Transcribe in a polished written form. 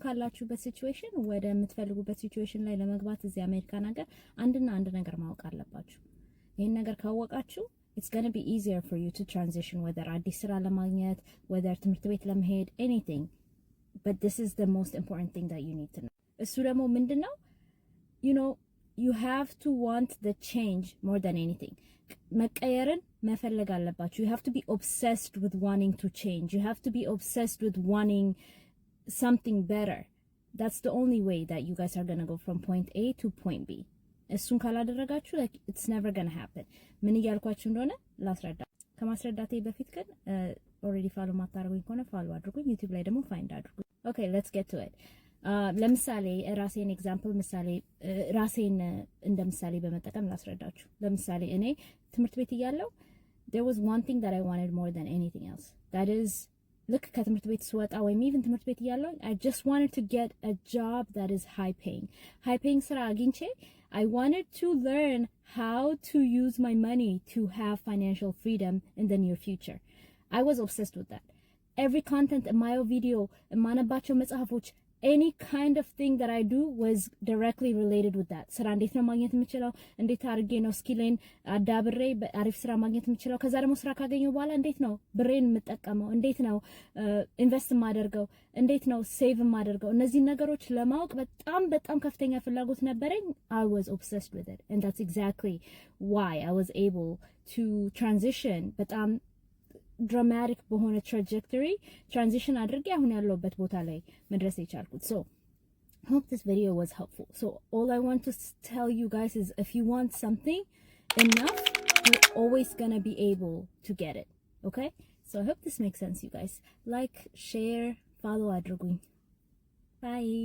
ካላችሁበት ሲቹዌሽን ወደ የምትፈልጉበት ሲቹዌሽን ላይ ለመግባት እዚህ አሜሪካን ሀገር አንድ ነገር ማወቅ አለባችሁ። ይሄን ነገር ካወቃችሁ it's going to be easier for you to transition whether አዲስ ስራ ለማግኘት whether ትምህርት ቤት ለመሄድ anything, but this is the most important thing that you need to know. እሱ ደግሞ ምንድነው you know you have to want the change more than anything. መቀየርን መፈለግ አለባችሁ. You have to be obsessed with wanting to change. You have to be obsessed with wanting something better. That's the only way that you guys are going to go from point A to point B. እሱን ካላደረጋችሁ like it's never going to happen. ምን እያልኳችሁ እንደሆነ ላስረዳ። ከማስረዳቴ በፊት ግን already follow ማታረጉኝ ከሆነ follow አድርጉኝ። YouTube ላይ ደግሞ find አድርጉኝ. Okay, let's get to it. ለምሳሌ ራሴን ኤግዛምፕል ምሳሌ ራሴን እንደ ምሳሌ በመጠቀም ላስረዳችሁ። ለምሳሌ እኔ ትምህርት ቤት እያለሁ there was one thing that I wanted more than anything else. That is ልክ ከትምህርት ቤት ስወጣ ወይም even ትምህርት ቤት እያለሁ I just wanted to get a job that is high paying ስራ አግኝቼ I wanted to learn how to use my money to have financial freedom in the near future. I was obsessed with that. Every content in my video, የማነባቸው መጽሐፎች, any kind of thing that I do was directly related with that. ስራ እንዴት ነው ማግኘት የምችለው? እንዴት አድርጌ ነው ስኪሌን አዳብሬ አሪፍ ስራ ማግኘት የምችለው? ከዛ ደግሞ ስራ ካገኘው በኋላ እንዴት ነው ብሬን የምጠቀመው? እንዴት ነው ኢንቨስት ማደርገው? እንዴት ነው ሴቭ ማደርገው? እነዚህ ነገሮች ለማወቅ በጣም ከፍተኛ ፍላጎት ነበረኝ. I was obsessed with it, and that's exactly why I was able to transition በጣም dramatic በሆነ trajectory transition አድርጌ አሁን ያለሁበት ቦታ ላይ መድረስ የቻልኩት. So hope this video was helpful. So all I want to tell you guys is if you want something enough, you're always gonna be able to get it. Okay? So I hope this makes sense, you guys. Like, share, follow አድርጉኝ. Bye.